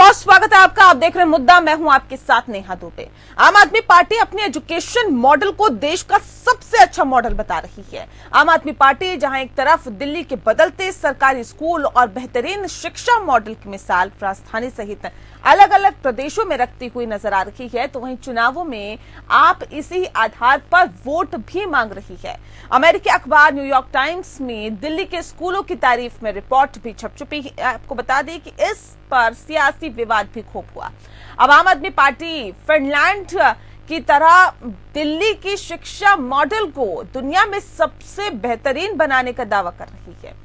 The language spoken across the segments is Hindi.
बहुत स्वागत है आपका। आप देख रहे हैं मुद्दा, मैं हूं आपके साथ नेहा दुबे। आम आदमी पार्टी अपने एजुकेशन मॉडल को देश का सबसे अच्छा मॉडल बता रही है। आम आदमी पार्टी जहां एक तरफ दिल्ली के बदलते सरकारी स्कूल और बेहतरीन शिक्षा मॉडल की मिसाल राजधानी सहित अलग अलग प्रदेशों में रखती हुई नजर आ रही है, तो वहीं चुनावों में आप इसी आधार पर वोट भी मांग रही है। अमेरिकी अखबार न्यूयॉर्क टाइम्स में दिल्ली के स्कूलों की तारीफ में रिपोर्ट भी छप चुकी है। आपको बता दें कि इस पर सियासी विवाद भी खूब हुआ। अब आम आदमी पार्टी फिनलैंड की तरह दिल्ली की शिक्षा मॉडल को दुनिया में सबसे बेहतरीन बनाने का दावा कर रही है।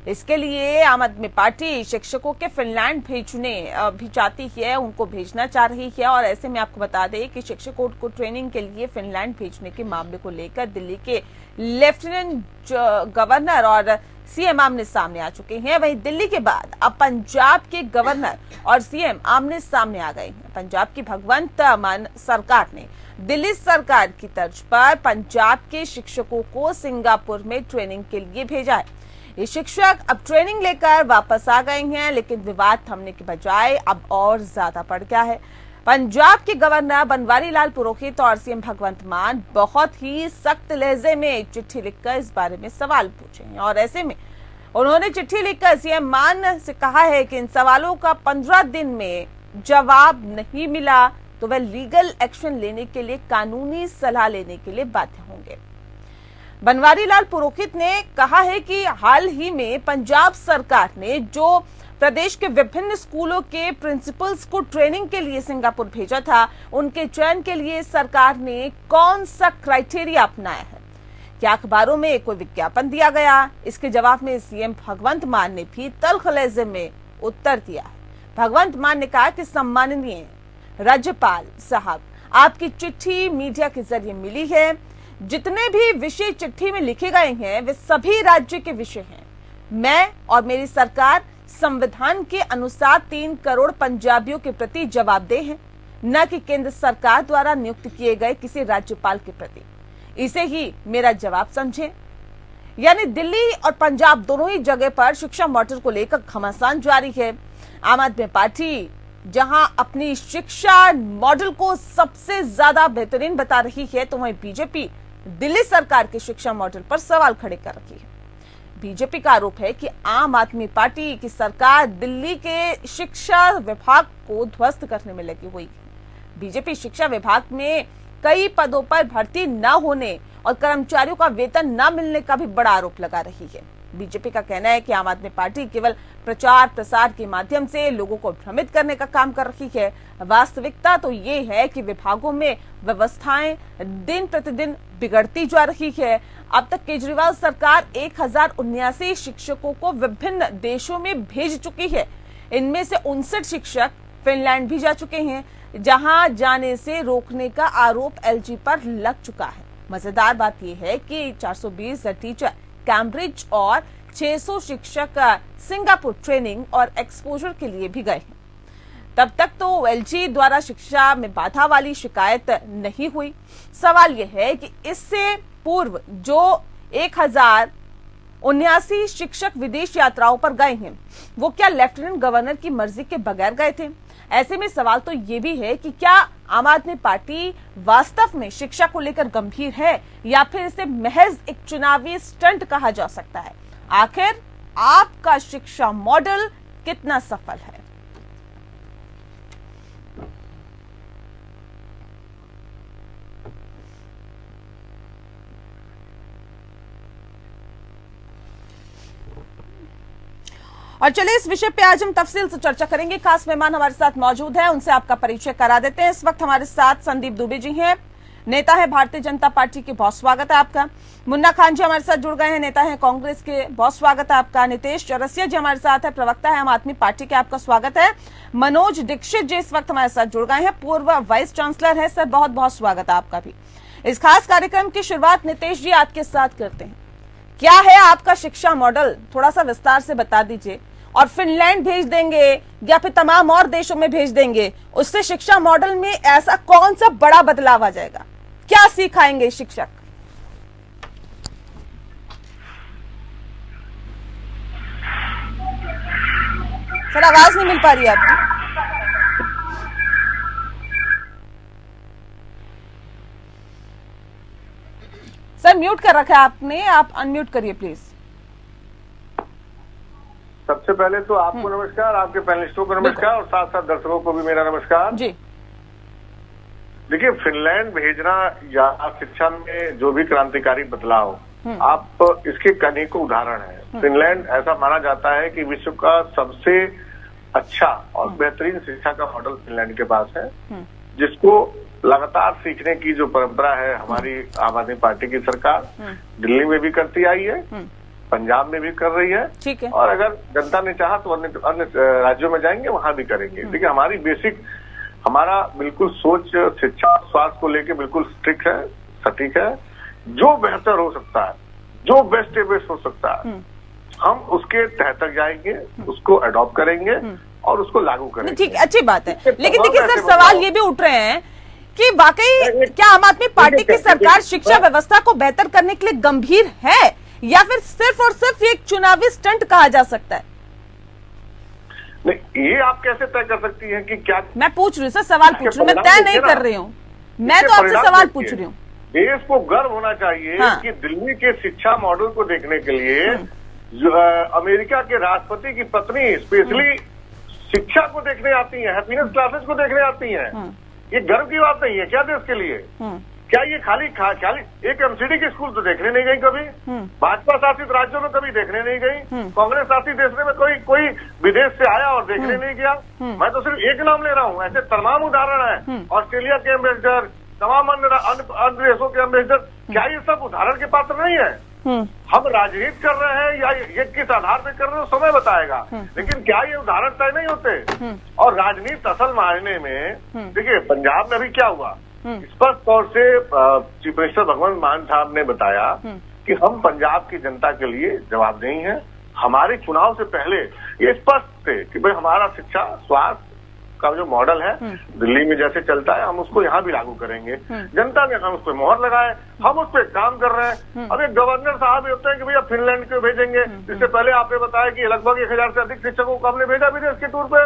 इसके लिए आम आदमी पार्टी शिक्षकों के फिनलैंड भेजने भी चाहती है, उनको भेजना चाह रही है। और ऐसे में आपको बता दें कि शिक्षकों को ट्रेनिंग के लिए फिनलैंड भेजने के मामले को लेकर दिल्ली के लेफ्टिनेंट गवर्नर और सीएम आमने सामने आ चुके हैं। वहीं दिल्ली के बाद अब पंजाब के गवर्नर और सीएम आमने सामने आ गए हैं। पंजाब की भगवंत मान सरकार ने दिल्ली सरकार की तर्ज पर पंजाब के शिक्षकों को सिंगापुर में ट्रेनिंग के लिए भेजा है। ये शिक्षक अब ट्रेनिंग लेकर वापस आ गए हैं, लेकिन विवाद थमने के बजाय अब और ज्यादा बढ़ गया है। पंजाब के गवर्नर बनवारी लाल पुरोहित और सीएम भगवंत मान बहुत ही सख्त लहजे में चिट्ठी लिखकर इस बारे में सवाल पूछे हैं। और ऐसे में उन्होंने चिट्ठी लिखकर सीएम मान से कहा है कि इन सवालों का 15 दिन में जवाब नहीं मिला तो वह लीगल एक्शन लेने के लिए, कानूनी सलाह लेने के लिए बाध्य होंगे। बनवारी लाल पुरोहित ने कहा है कि हाल ही में पंजाब सरकार ने जो प्रदेश के विभिन्न स्कूलों के प्रिंसिपल्स को ट्रेनिंग के लिए सिंगापुर भेजा था, उनके चयन के लिए सरकार ने कौन सा क्राइटेरिया अपनाया है? क्या अखबारों में कोई विज्ञापन दिया गया? इसके जवाब में सीएम भगवंत मान ने भी तल्ख लहजे में उत्तर दिया है। भगवंत मान ने कहा कि सम्माननीय राज्यपाल साहब, आपकी चिट्ठी मीडिया के जरिए मिली है। जितने भी विषय चिट्ठी में लिखे गए हैं वे सभी राज्य के विषय हैं। मैं और मेरी सरकार संविधान के अनुसार 3 करोड़ पंजाबियों के प्रति जवाबदेह हैं, न कि केंद्र सरकार द्वारा नियुक्त किए गए किसी राज्यपाल के प्रति। इसे ही मेरा जवाब समझें। यानी दिल्ली और पंजाब दोनों ही जगह पर शिक्षा मॉडल को लेकर घमासान जारी है। आम आदमी पार्टी जहां अपनी शिक्षा मॉडल को सबसे ज्यादा बेहतरीन बता रही है, तो वहीं बीजेपी दिल्ली सरकार के शिक्षा मॉडल पर सवाल खड़े कर रही है। बीजेपी का आरोप है कि आम आदमी पार्टी की सरकार दिल्ली के शिक्षा विभाग को ध्वस्त करने में लगी हुई है। बीजेपी शिक्षा विभाग में कई पदों पर भर्ती न होने और कर्मचारियों का वेतन न मिलने का भी बड़ा आरोप लगा रही है। बीजेपी का कहना है कि आम आदमी पार्टी केवल प्रचार प्रसार के माध्यम से लोगों को भ्रमित करने का काम कर रही है। वास्तविकता तो ये है कि विभागों में व्यवस्थाएं दिन प्रतिदिन बिगड़ती जा रही है। अब तक केजरीवाल सरकार 1079 शिक्षकों को विभिन्न देशों में भेज चुकी है। इनमें से 59 शिक्षक फिनलैंड भी जा चुके हैं, जहां जाने से रोकने का आरोप एलजी पर लग चुका है। मजेदार बात यह है कि 420 टीचर कैम्ब्रिज और 600 शिक्षक सिंगापुर ट्रेनिंग और एक्सपोजर के लिए भी गए हैं। तब तक तो एलजी द्वारा शिक्षा में बाधा वाली शिकायत नहीं हुई। सवाल यह है कि इससे पूर्व जो 1079 शिक्षक विदेश यात्राओं पर गए हैं, वो क्या लेफ्टिनेंट गवर्नर की मर्जी के बगैर गए थे? ऐसे में सवाल तो ये भी है कि क्या आम आदमी पार्टी वास्तव में शिक्षा को लेकर गंभीर है, या फिर इसे महज एक चुनावी स्टंट कहा जा सकता है? आखिर आपका शिक्षा मॉडल कितना सफल है? और चलिए इस विषय पे आज हम तफसील से चर्चा करेंगे। खास मेहमान हमारे साथ मौजूद हैं, उनसे आपका परिचय करा देते हैं। इस वक्त हमारे साथ संदीप दुबे जी हैं, नेता है भारतीय जनता पार्टी के, बहुत स्वागत है आपका। मुन्ना खान जी हमारे साथ जुड़ गए हैं, नेता है कांग्रेस के, बहुत स्वागत है आपका। नितेश चौरसिया जी हमारे साथ है, प्रवक्ता है आम आदमी पार्टी के, आपका स्वागत है। मनोज दीक्षित जी इस वक्त हमारे साथ जुड़ गए हैं, पूर्व वाइस चांसलर है, सर बहुत बहुत स्वागत है आपका भी। इस खास कार्यक्रम की शुरुआत नितेश जी आपके साथ करते हैं। क्या है आपका शिक्षा मॉडल, थोड़ा सा विस्तार से बता दीजिए। और फिनलैंड भेज देंगे या फिर तमाम और देशों में भेज देंगे, उससे शिक्षा मॉडल में ऐसा कौन सा बड़ा बदलाव आ जाएगा? क्या सिखाएंगे शिक्षक? सर आवाज नहीं मिल पा रही है आपकी। सर म्यूट कर रखा है आपने, आप अनम्यूट करिए प्लीज। सबसे पहले तो आपको नमस्कार, आपके पैनलिस्टों को नमस्कार और साथ साथ दर्शकों को भी मेरा नमस्कार जी। देखिए, फिनलैंड भेजना या शिक्षा में जो भी क्रांतिकारी बदलाव, आप इसके अनेकों उदाहरण है। फिनलैंड ऐसा माना जाता है कि विश्व का सबसे अच्छा और बेहतरीन शिक्षा का मॉडल फिनलैंड के पास है, जिसको लगातार सीखने की जो परंपरा है हमारी आम आदमी पार्टी की सरकार दिल्ली में भी करती आई है, पंजाब में भी कर रही है, ठीक है। और अगर जनता ने चाहा तो अन्य राज्यों में जाएंगे, वहां भी करेंगे। देखिए, हमारी बेसिक हमारा बिल्कुल सोच शिक्षा स्वास्थ्य को लेके बिल्कुल स्ट्रिक्ट है, सटीक है। जो बेहतर हो सकता है, जो बेस्ट हो सकता है, हम उसके तहत तक जाएंगे, उसको अडॉप्ट करेंगे और उसको लागू करेंगे। ठीक, अच्छी बात है। लेकिन देखिए सर, सवाल ये भी उठ रहे हैं कि वाकई क्या आम आदमी पार्टी की सरकार शिक्षा व्यवस्था को बेहतर करने के लिए गंभीर है, या फिर सिर्फ और सिर्फ एक चुनावी स्टंट कहा जा सकता है? नहीं, ये आप कैसे तय कर सकती हैं कि क्या? मैं पूछ रही हूँ सर, सवाल पूछ रही हूँ, मैं तय नहीं कर रही हूँ, मैं तो आपसे सवाल पूछ रही हूँ। देश को गर्व होना चाहिए कि दिल्ली के शिक्षा मॉडल को देखने के लिए अमेरिका के राष्ट्रपति की पत्नी स्पेशली शिक्षा को देखने आती है, हैप्पीनेस क्लासेस को देखने आती है। ये गर्व की बात नहीं है क्या देश के लिए? क्या ये खाली एक एमसीडी के स्कूल तो देखने नहीं गई कभी, भाजपा शासित राज्यों में कभी देखने नहीं गई, कांग्रेस शासित देश में कोई विदेश से आया और देखने नहीं गया। मैं तो सिर्फ एक नाम ले रहा हूँ, ऐसे तमाम उदाहरण है। ऑस्ट्रेलिया के एम्बेसडर, तमाम अन्य देशों के एम्बेसडर, क्या ये सब उदाहरण के पात्र नहीं है? हम राजनीति कर रहे हैं या ये किस आधार पे कर रहे हैं, समय बताएगा, लेकिन क्या ये उदाहरण तय नहीं होते? और राजनीति असल मायने में देखिए, पंजाब में भी क्या हुआ, स्पष्ट तौर से चीफ मिनिस्टर भगवंत मान साहब ने बताया कि हम पंजाब की जनता के लिए जवाबदेही हैं। हमारे चुनाव से पहले ये स्पष्ट थे कि भाई हमारा शिक्षा स्वास्थ्य का जो मॉडल है दिल्ली में जैसे चलता है, हम उसको यहाँ भी लागू करेंगे। जनता ने हम उस पर मोहर लगाए, हम उस पर काम कर रहे हैं। अब एक गवर्नर साहब होते हैं कि भैया फिनलैंड को भेजेंगे। इससे पहले आपने बताया कि लगभग 1000 से अधिक शिक्षकों को हमने भेजा विदेश के टूर पे।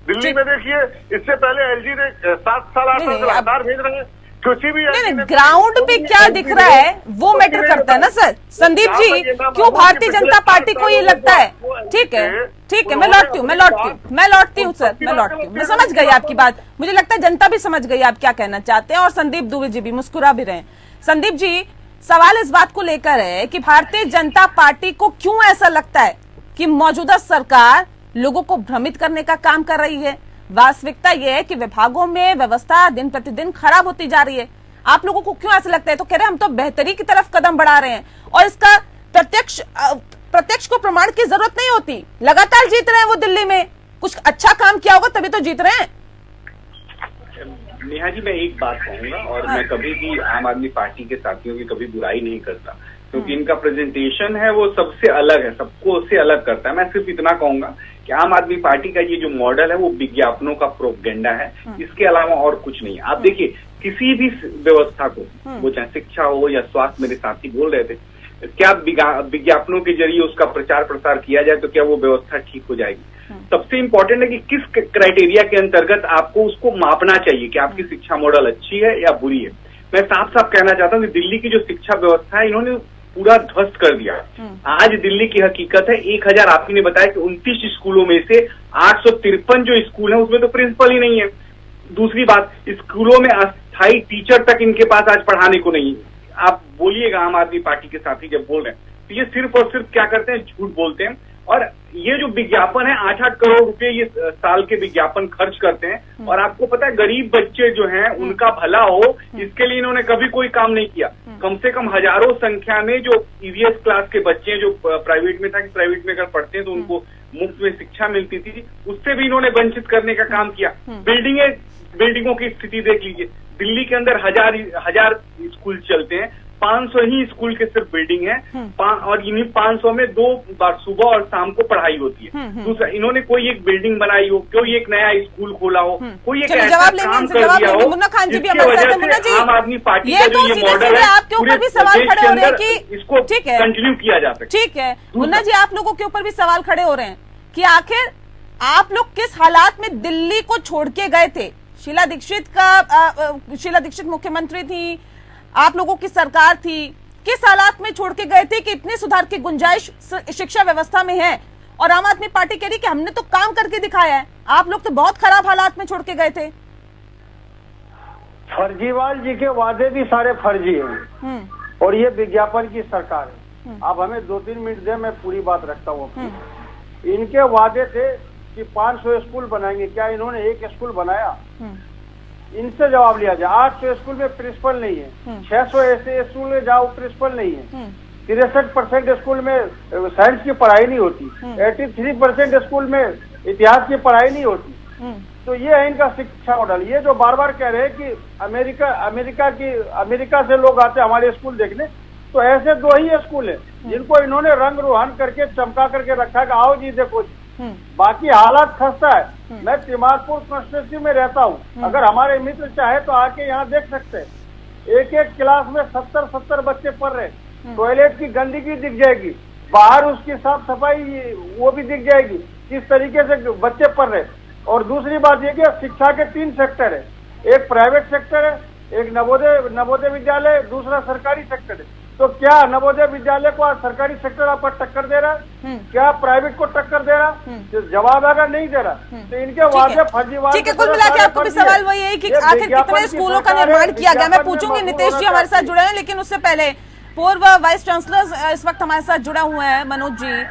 दिल्ली में देखिए, इससे पहले एलजी ने 7 साल 8 साल लगातार भेज रहे हैं। किसी भी ग्राउंड पे क्या दिख रहा है वो मैटर करता है ना सर। संदीप जी, क्यों भारतीय जनता पार्टी को ये लगता है? ठीक है, मैं लौटती हूँ सर, मैं समझ गई आपकी बात। मुझे लगता है जनता भी समझ गई आप क्या कहना चाहते हैं, और संदीप दुबे जी भी मुस्कुरा भी रहे हैं। संदीप जी, सवाल इस बात को लेकर है कि भारतीय जनता पार्टी को क्यों ऐसा लगता है कि मौजूदा सरकार लोगों को भ्रमित करने का काम कर रही है? वास्तविकता यह है कि विभागों में व्यवस्था दिन प्रतिदिन खराब होती जा रही है। आप लोगों को क्यों ऐसा लगता है? तो कह रहे हैं हम तो बेहतरी की तरफ कदम बढ़ा रहे हैं, और इसका प्रत्यक्ष को प्रमाण की जरूरत नहीं होती। लगातार जीत रहे हैं वो दिल्ली में, कुछ अच्छा काम किया होगा तभी तो जीत रहे हैं। नेहा जी, मैं एक बात कहूंगा, और मैं कभी भी आम आदमी पार्टी के साथियों की कभी बुराई नहीं करता, क्योंकि इनका प्रेजेंटेशन है वो सबसे अलग है, सबको उससे अलग करता है। मैं सिर्फ इतना कहूंगा कि आम आदमी पार्टी का ये जो मॉडल है वो विज्ञापनों का प्रोपेगेंडा है, इसके अलावा और कुछ नहीं। आप देखिए, किसी भी व्यवस्था को, वो चाहे शिक्षा हो या स्वास्थ्य, मेरे साथी बोल रहे थे, क्या विज्ञापनों के जरिए उसका प्रचार प्रसार किया जाए तो क्या वो व्यवस्था ठीक हो जाएगी? सबसे इम्पोर्टेंट है कि किस क्राइटेरिया के अंतर्गत आपको उसको मापना चाहिए कि आपकी शिक्षा मॉडल अच्छी है या बुरी है। मैं साफ साफ कहना चाहता हूँ कि दिल्ली की जो शिक्षा व्यवस्था है, इन्होंने पूरा ध्वस्त कर दिया। आज दिल्ली की हकीकत है, 1000 आपने ने बताया कि 29 स्कूलों में से 853 जो स्कूल है उसमें तो प्रिंसिपल ही नहीं है। दूसरी बात, स्कूलों में अस्थायी टीचर तक इनके पास आज पढ़ाने को नहीं है। आप बोलिएगा आम आदमी पार्टी के साथी जब बोल रहे हैं तो ये सिर्फ और सिर्फ क्या करते हैं, झूठ बोलते हैं। और ये जो विज्ञापन है, 8-8 करोड़ रुपए ये साल के विज्ञापन खर्च करते हैं, और आपको पता है गरीब बच्चे जो हैं उनका भला हो, इसके लिए इन्होंने कभी कोई काम नहीं किया। कम से कम हजारों संख्या में जो ईवीएस क्लास के बच्चे जो प्राइवेट में था, कि प्राइवेट में अगर पढ़ते हैं तो उनको मुफ्त में शिक्षा मिलती थी, उससे भी इन्होंने वंचित करने का काम किया। बिल्डिंगों की स्थिति देख लीजिए, दिल्ली के अंदर हजार स्कूल चलते हैं, 500 ही स्कूल के सिर्फ बिल्डिंग है, और इन्हीं 500 में 2 बार सुबह और शाम को पढ़ाई होती है। दूसरा, इन्होंने कोई एक बिल्डिंग बनाई हो, कोई एक नया स्कूल खोला हो, कोई एक ऐसा काम कर दिया हो जिसकी वजह से आम आदमी पार्टी का जो ये मॉडल है आपके ऊपर भी सवाल खड़े हो रहे हैं कि इसको कंटिन्यू किया जा सकता है। ठीक है मुन्ना जी, आप लोगों के ऊपर भी सवाल खड़े हो रहे हैं कि आखिर आप लोग किस हालात में दिल्ली को छोड़ के गए थे? शीला दीक्षित मुख्यमंत्री थी, आप लोगों की सरकार थी, किस हालात में छोड़ के गए थे कि इतने सुधार की गुंजाइश शिक्षा व्यवस्था में है? और आम आदमी पार्टी कह रही कि हमने तो काम करके दिखाया है, आप लोग तो बहुत खराब हालात में छोड़ के गए थे। फर्जीवाल जी के वादे भी सारे फर्जी हैं और ये विज्ञापन की सरकार है। आप हमें 2-3 मिनट दे, मैं पूरी बात रखता हूँ। इनके वादे थे कि 500 स्कूल बनाएंगे, क्या इन्होंने एक स्कूल बनाया? इनसे जवाब लिया जाए। 800 स्कूल में प्रिंसिपल नहीं है, 600 ऐसे स्कूल में जाओ प्रिंसिपल नहीं है, 63% स्कूल में साइंस की पढ़ाई नहीं होती, 83% स्कूल में इतिहास की पढ़ाई नहीं होती। तो ये है इनका शिक्षा मॉडल। ये जो बार बार कह रहे हैं कि अमेरिका से लोग आते हैं हमारे स्कूल देखने, तो ऐसे 2 ही स्कूल है जिनको इन्होंने रंग रोहन करके चमका करके रखा है कि आओ जी देखो। बाकी हालात खस्ता है। मैं तिमारपुर कॉन्स्टिट्यूंसी में रहता हूँ, अगर हमारे मित्र चाहे तो आके यहाँ देख सकते हैं। एक क्लास में 70 बच्चे पढ़ रहे, टॉयलेट की गंदगी दिख जाएगी, बाहर उसकी साफ सफाई वो भी दिख जाएगी, किस तरीके से बच्चे पढ़ रहे। और दूसरी बात ये कि शिक्षा के 3 सेक्टर है, एक प्राइवेट सेक्टर है, एक नवोदय विद्यालय, दूसरा सरकारी सेक्टर है। तो क्या नवोदय विद्यालय को आज सरकारी सेक्टर आप टक्कर दे रहा है? क्या प्राइवेट को टक्कर दे रहा? तो जवाब अगर नहीं दे रहा तो इनके वादे फर्जीवाड़े। ठीक है, कुल मिला के आपको भी सवाल वही है कि आखिर कितने स्कूलों का निर्माण किया गया? मैं पूछूंगी, नितेश जी हमारे साथ जुड़े हैं, लेकिन उससे पहले पूर्व वाइस चांसलर इस वक्त हमारे साथ जुड़ा हुए हैं, मनोज जी।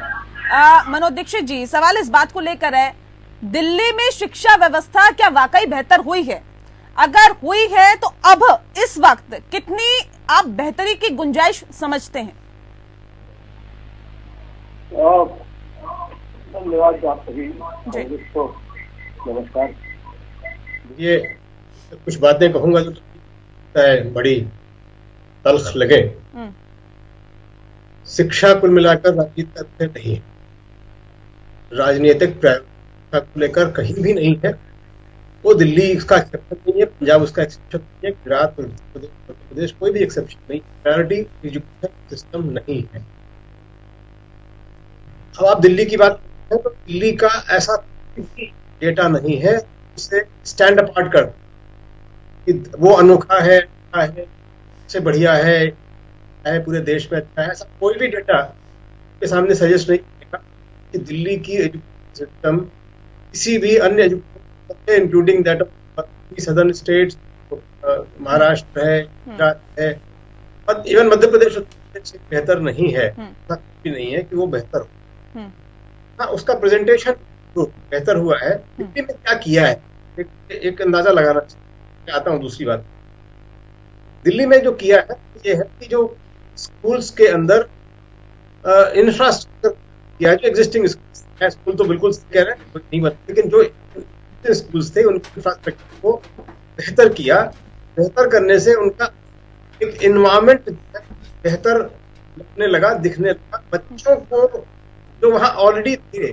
मनोज दीक्षित जी, सवाल इस बात को लेकर है, दिल्ली में शिक्षा व्यवस्था क्या वाकई बेहतर हुई है? अगर हुई है तो अब इस वक्त कितनी आप बेहतरी की गुंजाइश समझते हैं? धन्यवाद आप सभी। नमस्कार। ये कुछ बातें कहूंगा जो बड़ी तल्ख लगे। शिक्षा कुल मिलाकर राजनीतिक अर्थ नहीं है, राजनीतिक प्रायोगिकता को लेकर कहीं भी नहीं है। वो दिल्ली इसका एक्सेप्शन नहीं है, पंजाब उसका एक्सेप्शन नहीं है, गुजरात, उत्तर प्रदेश कोई भी एक्सेप्शन नहीं। प्रायोरिटी एजुकेशन सिस्टम नहीं है। अब आप दिल्ली की बात करते हैं तो दिल्ली का ऐसा डेटा नहीं है उसे स्टैंड अपार्ट कर कि वो अनोखा है, सबसे बढ़िया है, पूरे देश में अच्छा है। ऐसा कोई भी डेटा के सामने सजेस्ट नहीं करेगा कि दिल्ली की एजुकेशन सिस्टम किसी भी अन्य education including that of southern states, Maharashtra है, गुजरात है और इवन मध्य प्रदेश से बेहतर नहीं है। भी नहीं है कि वो बेहतर हो। हाँ, उसका प्रेजेंटेशन बेहतर हुआ है। दिल्ली में क्या किया है एक अंदाजा लगाना चाहता हूँ। दूसरी बात, दिल्ली में जो किया है ये है कि जो स्कूल्स के अंदर इंफ्रास्ट्रक्चर किया है, जो एग्जिस्टिंग स्कूल तो बिल्कुल कह रहे हैं नहीं बता, लेकिन जो स्कूल्स थे उनके इंफ्रास्ट्रक्चर को बेहतर किया। बेहतर करने से उनका एक एनवायरमेंट बेहतर लगने लगा, दिखने लगा। बच्चों को जो वहाँ ऑलरेडी थे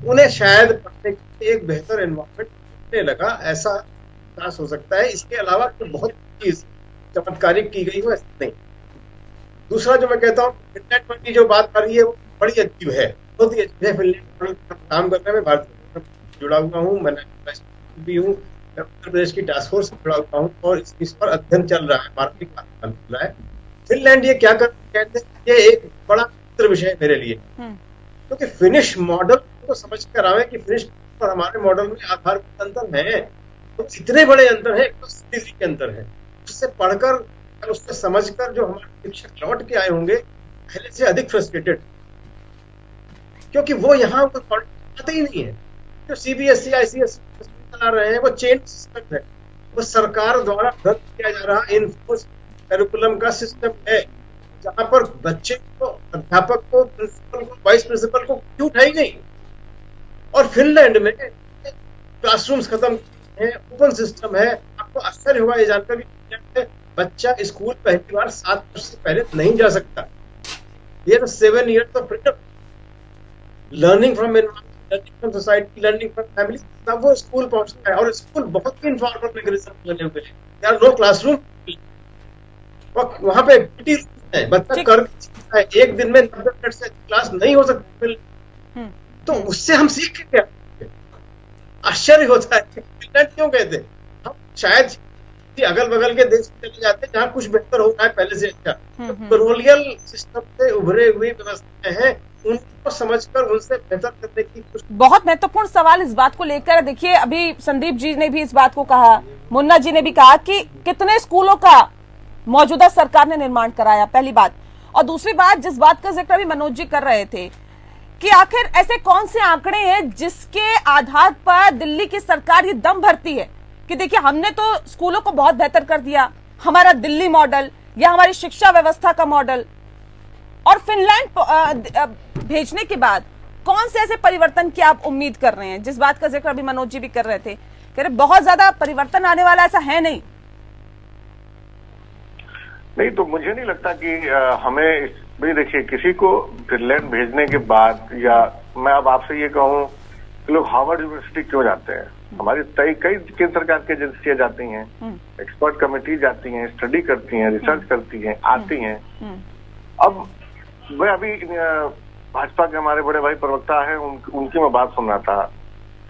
उन्हें शायद पढ़ने के एक बेहतर एनवायरमेंट दिखने लगा, ऐसा विकास हो सकता है। इसके अलावा तो बहुत चीज चमत्कारिक की गई हो ऐसा नहीं। दूसरा जो मैं कहता हूँ, फिनलैंड वाली जो बात आ रही है वो बड़ी अजीब है, बहुत ही अजीब है। फिनलैंड काम करने में भारत जुड़ा हुआ हूँ, मैं भी हूँ, उत्तर प्रदेश की टास्क फोर्स से जुड़ा हुआ हूँ और इस पर अध्ययन चल रहा है, मार्केटिंग चल रहा है। फिनलैंड ये क्या कहते हैं, ये एक बड़ा चित्र विषय है मेरे लिए, क्योंकि फिनिश मॉडल को समझ कर आवे कि फिनिश और हमारे मॉडल में आधारभूत अंतर है। तो इतने बड़े अंतर है, 180 डिग्री के अंतर है। उससे पढ़कर, उससे समझकर जो हमारे शिक्षक लौट के आए होंगे पहले से अधिक फ्रस्ट्रेटेड, क्योंकि वो यहाँ आते ही नहीं है। जो सीबीएसई आईसीएसई चला रहे हैं वो चेन सिस्टम है, वो सरकार द्वारा रद्द किया जा रहा इनफोर्स करिकुलम का सिस्टम है, जहां पर बच्चे को, अध्यापक को, प्रिंसिपल को, वाइस प्रिंसिपल को क्यों उठाई नहीं। और फिनलैंड में क्लासरूम्स खत्म है, ओपन सिस्टम है। आपको आश्चर्य होगा ये जानकर भी, बच्चा स्कूल पहली बार 7 वर्ष से पहले नहीं जा सकता। ये तो 7 years of freedom, learning from learning from society, learning from family, तब वो स्कूल पहुंचता है। और स्कूल बहुत ही इनफॉर्मल मैकेनिज्म बने हुए हैं, यार नो क्लासरूम, वहां पे है, बच्चा कर है, एक दिन में 90 मिनट से क्लास नहीं हो सकती। तो उससे हम सीख के क्या, आश्चर्य होता है कि फिनलैंड क्यों गए थे। हम शायद अगल बगल के देश में चले जाते जहाँ कुछ बेहतर हो रहा है पहले से अच्छा। कॉलोनियल सिस्टम से उभरे हुई व्यवस्थाएं हैं, उनको समझकर उनसे बेहतर करने की कोशिश। बहुत महत्वपूर्ण सवाल इस बात को लेकर, देखिए अभी संदीप जी ने भी इस बात को कहा, मुन्ना जी ने भी कहा कि कितने स्कूलों का मौजूदा सरकार ने निर्माण कराया, पहली बात। और दूसरी बात, जिस बात का जिक्र अभी मनोज जी कर रहे थे कि आखिर ऐसे कौन से आंकड़े हैं जिसके आधार पर दिल्ली की सरकार ये दम भरती है कि देखिए हमने तो स्कूलों को बहुत बेहतर कर दिया, हमारा दिल्ली मॉडल या हमारी शिक्षा व्यवस्था का मॉडल। और फिनलैंड भेजने के बाद कौन से ऐसे परिवर्तन की आप उम्मीद कर रहे हैं, जिस बात का जिक्र अभी मनोज जी भी कर रहे थे, कह रहे बहुत ज्यादा परिवर्तन आने वाला ऐसा है नहीं। नहीं, तो मुझे नहीं लगता कि हमें भाई देखिए किसी को फिनलैंड भेजने के बाद, या मैं अब आपसे ये कहूँ कि लोग हार्वर्ड यूनिवर्सिटी क्यों जाते हैं। हमारी कई केंद्र सरकार की एजेंसियां जाती हैं, एक्सपर्ट कमेटी जाती हैं, स्टडी करती हैं, रिसर्च करती हैं, आती हैं। अब मैं अभी भाजपा के हमारे बड़े भाई प्रवक्ता हैं, उनकी मैं बात सुन रहा था।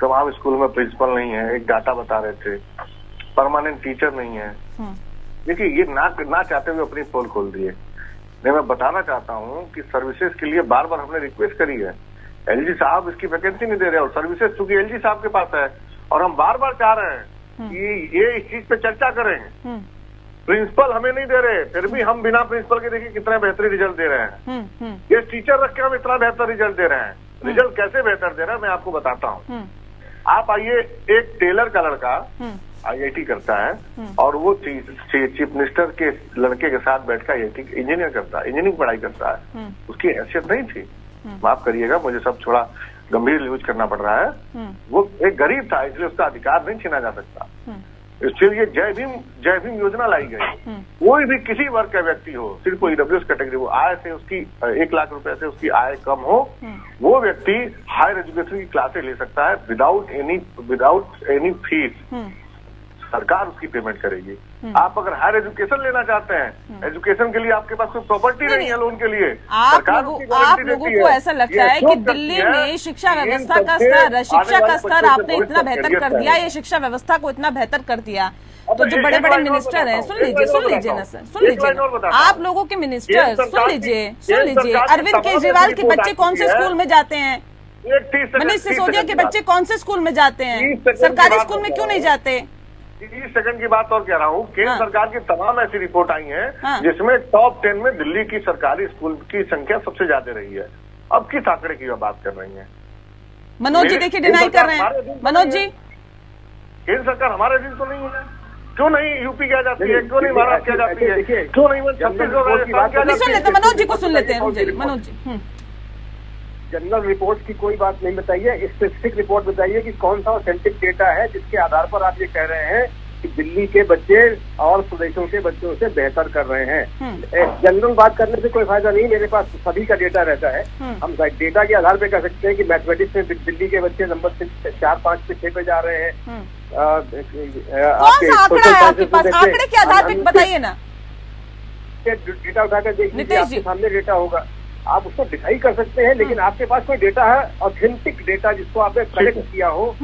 तमाम स्कूल में प्रिंसिपल नहीं है, एक डाटा बता रहे थे, परमानेंट टीचर नहीं है। देखिए ये ना चाहते हुए अपनी पोल खोल दिए। मैं बताना चाहता हूँ कि सर्विसेज के लिए बार बार हमने रिक्वेस्ट करी है, एलजी साहब इसकी वैकेंसी नहीं दे रहे, और सर्विसेज चूंकि एलजी साहब के पास है और हम बार बार चाह रहे हैं कि ये इस चीज पे चर्चा करें। प्रिंसिपल हमें नहीं दे रहे, फिर भी हम बिना प्रिंसिपल के देखिए कितना बेहतरीन रिजल्ट दे रहे हैं। ये टीचर रख के हम इतना बेहतर रिजल्ट दे रहे हैं। रिजल्ट कैसे बेहतर दे रहे हैं मैं आपको बताता हूँ। आप आइए, एक टेलर का लड़का IIT करता है और वो चीफ मिनिस्टर के लड़के के साथ बैठकर IIT इंजीनियर करता है, इंजीनियरिंग पढ़ाई करता है। उसकी हैसियत नहीं थी, माफ करिएगा मुझे सब थोड़ा गंभीर यूज करना पड़ रहा है। वो एक गरीब था, इसलिए उसका अधिकार नहीं छीना जा सकता। इसलिए जय भीम योजना लाई गई। कोई भी किसी वर्ग का व्यक्ति हो, सिर्फ कोई EWS कैटेगरी हो, आय से उसकी 1 लाख रुपए से उसकी आय कम हो, वो व्यक्ति हायर एजुकेशन की क्लासेस ले सकता है विदाउट एनी फीस। सरकार उसकी पेमेंट करेगी। आप अगर हायर एजुकेशन लेना चाहते हैं, एजुकेशन के लिए आपके पास कोई प्रॉपर्टी नहीं है लोन के लिए, आप लोगों को ऐसा लगता है कि दिल्ली में शिक्षा व्यवस्था का स्तर आपने इतना बेहतर कर दिया, ये शिक्षा व्यवस्था को इतना बेहतर कर दिया, तो जो बड़े बड़े मिनिस्टर हैं, सुन लीजिए ना सर, सुन लीजिए, आप लोगों के मिनिस्टर सुन लीजिए, अरविंद केजरीवाल के बच्चे कौन से स्कूल में जाते हैं, मनीष सिसोदिया के बच्चे कौन से स्कूल में जाते हैं, सरकारी स्कूल में क्यों नहीं जाते। 30 सेकंड की बात और कह रहा हूँ, केंद्र सरकार की तमाम ऐसी रिपोर्ट आई हैं जिसमें टॉप 10 में दिल्ली की सरकारी स्कूल की संख्या सबसे ज्यादा रही है। अब किस आंकड़े की बात कर रही हैं मनोज जी? देखिए डिनाई कर रहे हैं मनोज जी। केंद्र सरकार हमारे अधीन तो नहीं है, क्यों नहीं यूपी क्या जाती है, क्यों नहीं महाराष्ट्र क्या जाती है, क्यों नहीं छत्तीसगढ़? सुन लेते मनोज जी को, सुन लेते हैं मनोज जी। जनरल रिपोर्ट की कोई बात नहीं बताइए, स्पेसिफिक रिपोर्ट बताइए कि कौन सा ऑथेंटिक डेटा है जिसके आधार पर आप ये कह रहे हैं कि दिल्ली के बच्चे और प्रदेशों के बच्चों से बेहतर कर रहे हैं। जनरल बात करने से कोई फायदा नहीं, मेरे पास सभी का डेटा रहता है। हम डेटा के आधार पे कह सकते हैं कि मैथमेटिक्स में दिल्ली के बच्चे नंबर 4, 5 से 6 पे जा रहे हैं। कौन सा आंकड़ा है आपके पास? आंकड़े के आधार पे बताइए ना। डेटा उठाकर देखिए, आपके सामने डेटा होगा, आप उसको डिसाइड कर सकते हैं, लेकिन आपके पास कोई डेटा है ऑथेंटिक डेटा जिसको आपने कलेक्ट किया हो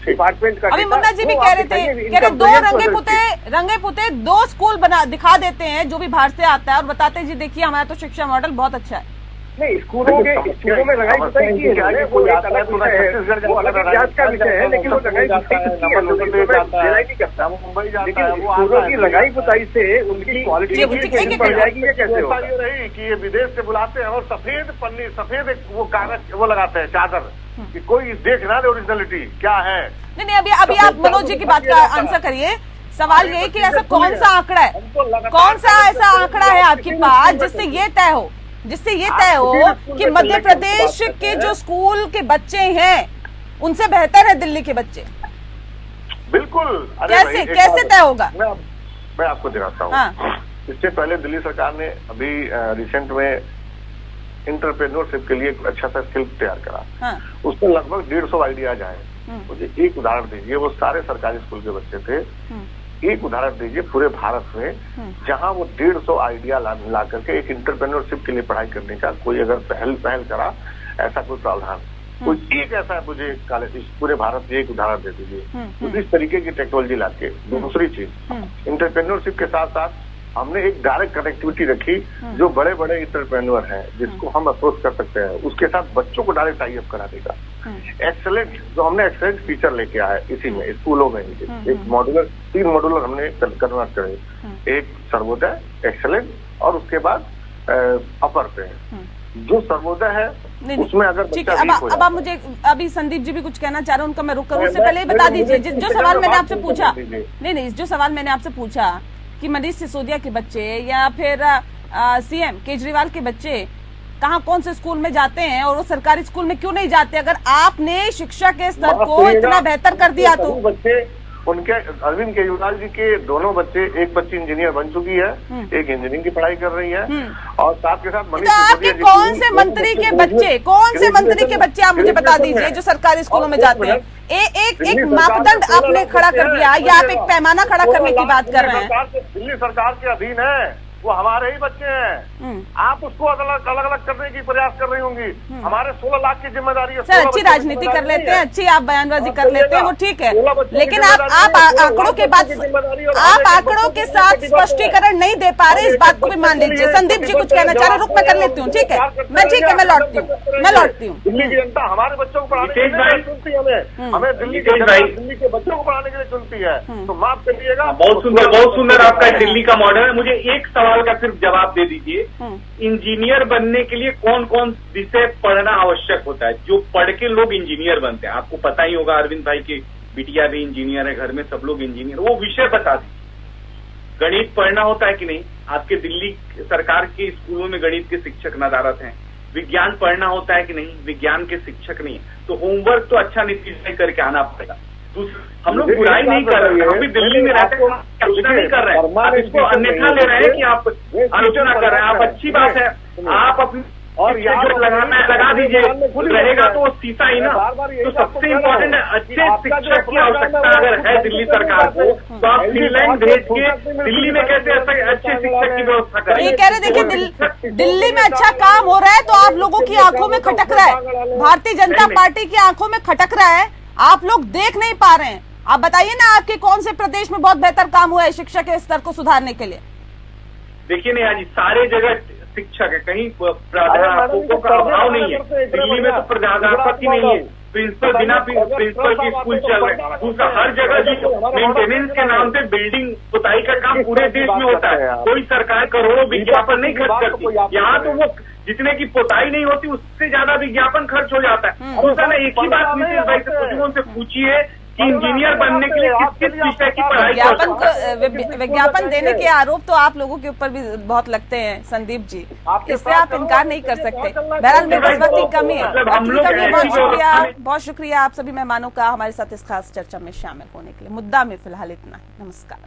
डिपार्टमेंट का। अभी मुन्ना जी भी कह रहे थे, दो रंगे पुते 2 स्कूल बना दिखा देते हैं जो भी बाहर से आता है और बताते हैं जी देखिए हमारा तो शिक्षा मॉडल बहुत अच्छा है। नहीं, स्कूलों में लगाई बताई की है, वो एक अलग विषय है, वो अलग इतिहास का विषय है, लेकिन वो लगाई नहीं करता। मुंबई जाता है, स्कूलों की लगाई बुताई से उनकी क्वालिटी बढ़ जाएगी। ये कैसे होगा? ये रही कि ये विदेश से बुलाते हैं और सफेद पन्नी, सफेद वो कागज वो लगाते हैं चादर, कि कोई देख ना दे ओरिजिनलिटी क्या है। नहीं, अभी आप मनोज जी की बात का आंसर करिए। सवाल ये कि ऐसा कौन सा आंकड़ा है, कौन सा ऐसा आंकड़ा है आपके पास जिससे ये तय हो कि मध्य प्रदेश के जो स्कूल के बच्चे हैं उनसे बेहतर है दिल्ली के बच्चे? बिल्कुल। कैसे तय होगा? मैं आपको दिखाता हूँ। इससे पहले दिल्ली सरकार ने अभी रिसेंट में इंटरप्रेन्योरशिप के लिए एक अच्छा सा स्किल तैयार करा। उसमें लगभग 150 आइडियाज आए। मुझे एक उदाहरण दीजिए, वो सारे सरकारी स्कूल के बच्चे थे। एक उदाहरण दीजिए पूरे भारत में जहां वो 150 आइडिया ला करके एक इंटरप्रेन्योरशिप के लिए पढ़ाई करने का कोई अगर पहल करा, ऐसा कोई प्रावधान। कोई एक ऐसा मुझे कॉलेज पूरे भारत में एक उदाहरण दे दीजिए तो इस तरीके की टेक्नोलॉजी लाके। दूसरी चीज इंटरप्रेन्योरशिप के साथ साथ हमने एक डायरेक्ट कनेक्टिविटी रखी जो बड़े बड़े इंटरप्रेन्योर हैं जिसको हम अप्रोच कर सकते हैं, उसके साथ बच्चों को डायरेक्ट टाई अप करा देगा। एक्सेलेंट जो हमने एक्सेलेंट फीचर लेके आया इसी में स्कूलों में एक मॉड्यूलर 3 मॉड्यूलर हमने कन्वर्ट करे, एक सर्वोदय, एक्सेलेंट और उसके बाद अपर पे जो सर्वोदय है उसमें अगर ठीक है। अब आप मुझे अभी संदीप जी भी कुछ कहना चाह रहे हैं, उनका मैं रुक करूं उससे पहले बता दीजिए जो सवाल मैंने आपसे पूछा, नहीं जो सवाल मैंने आपसे पूछा कि मनीष सिसोदिया के बच्चे या फिर सीएम केजरीवाल के बच्चे कहाँ कौन से स्कूल में जाते हैं और वो सरकारी स्कूल में क्यों नहीं जाते, अगर आपने शिक्षा के स्तर को इतना बेहतर कर दिया तो। बच्चे उनके अरविंद केजरीवाल जी के दोनों बच्चे, एक बच्ची इंजीनियर बन चुकी है, एक इंजीनियरिंग की पढ़ाई कर रही है और साथ के साथ तो आपके कौन से मंत्री के बच्चे आप मुझे बता दीजिए जो सरकारी स्कूलों में जाते हैं। एक मापदंड आपने खड़ा कर दिया या आप एक पैमाना खड़ा करने की बात कर रहे हैं। दिल्ली सरकार के अधीन है, वो हमारे ही बच्चे हैं। आप उसको अलग अलग करने की प्रयास कर रही होंगी। हमारे 16 लाख की जिम्मेदारी है। सर अच्छी राजनीति कर लेते हैं, अच्छी आप बयानबाजी कर लेते हैं, वो ठीक है, लेकिन आप आंकड़ों के बाद आप आंकड़ों के साथ स्पष्टीकरण नहीं दे पा रहे, इस बात को भी मान लीजिए। संदीप जी कुछ कहना चाह रहे, रुक मैं कर लेती हूँ, ठीक है मैं लौटती हूँ। दिल्ली की जनता हमारे बच्चों को पढ़ाने के लिए चुनती है, हमें दिल्ली के बच्चों को पढ़ाने के लिए चुनती है, तो माफ करिएगा। बहुत सुंदर आपका दिल्ली का मॉडल है। मुझे एक सवाल का सिर्फ जवाब दे दीजिए, इंजीनियर बनने के लिए कौन कौन विषय पढ़ना आवश्यक होता है? जो पढ़ के लोग इंजीनियर बनते हैं, आपको पता ही होगा, अरविंद भाई की बिटिया भी इंजीनियर है, घर में सब लोग इंजीनियर, वो विषय बता दीजिए। गणित पढ़ना होता है कि नहीं? आपके दिल्ली सरकार के स्कूलों में गणित के शिक्षक नदारत हैं। विज्ञान पढ़ना होता है कि नहीं? विज्ञान के शिक्षक नहीं है। तो होमवर्क तो अच्छा नीति करके आना पड़ेगा। हम लोग बुराई नहीं कर रहे हैं, हम भी दिल्ली में रहते हैं, आलोचना नहीं कर रहे हैं, आप इसको अन्यथा ले रहे हैं कि आप आलोचना कर रहे हैं। आप अच्छी बात है, आप अपनी और जो लगाना है लगा दीजिए, रहेगा तो वो सीसा ही ना। तो सबसे इम्पोर्टेंट है अच्छे शिक्षक की आवश्यकता अगर है दिल्ली सरकार को, तो आप फिनलैंड भेज के दिल्ली में कैसे अच्छे शिक्षक की व्यवस्था करें? ये कह रहे देखिए दिल्ली में अच्छा काम हो रहा है तो आप लोगों की आंखों में खटक रहा है, भारतीय जनता पार्टी की आंखों में खटक रहा है, आप लोग देख नहीं पा रहे हैं। आप बताइए ना, आपके कौन से प्रदेश में बहुत बेहतर काम हुआ है शिक्षा के स्तर को सुधारने के लिए? देखिए नहीं आज सारे जगह शिक्षक है, कहीं प्राध्यापकों का अभाव नहीं है। दिल्ली में तो प्राध्यापक ही नहीं है, प्रिंसिपल बिना प्रिंसिपल की स्कूल चल रहे हैं। दूसरा हर जगह जो मेंटेनेंस के नाम से बिल्डिंग पुताई का काम पूरे देश में होता है, कोई सरकार करोड़ों विज्ञापन नहीं खर्च करती। यहाँ तो वो जितने की पोताई नहीं होती उससे ज्यादा विज्ञापन खर्च हो जाता है। दूसरा ना एक ही बात नीतीश भाई से पूछिए कि इंजीनियर बनने के लिए किस किस विषय की पढ़ाई विज्ञापन देने के आरोप तो आप लोगों के ऊपर भी बहुत लगते हैं संदीप जी, इससे आप इनकार नहीं कर सकते। बहरहाल में इस वक्त की कमी है। बहुत शुक्रिया आप सभी मेहमानों का हमारे साथ इस खास चर्चा में शामिल होने के लिए। मुद्दा में फिलहाल इतना है। नमस्कार।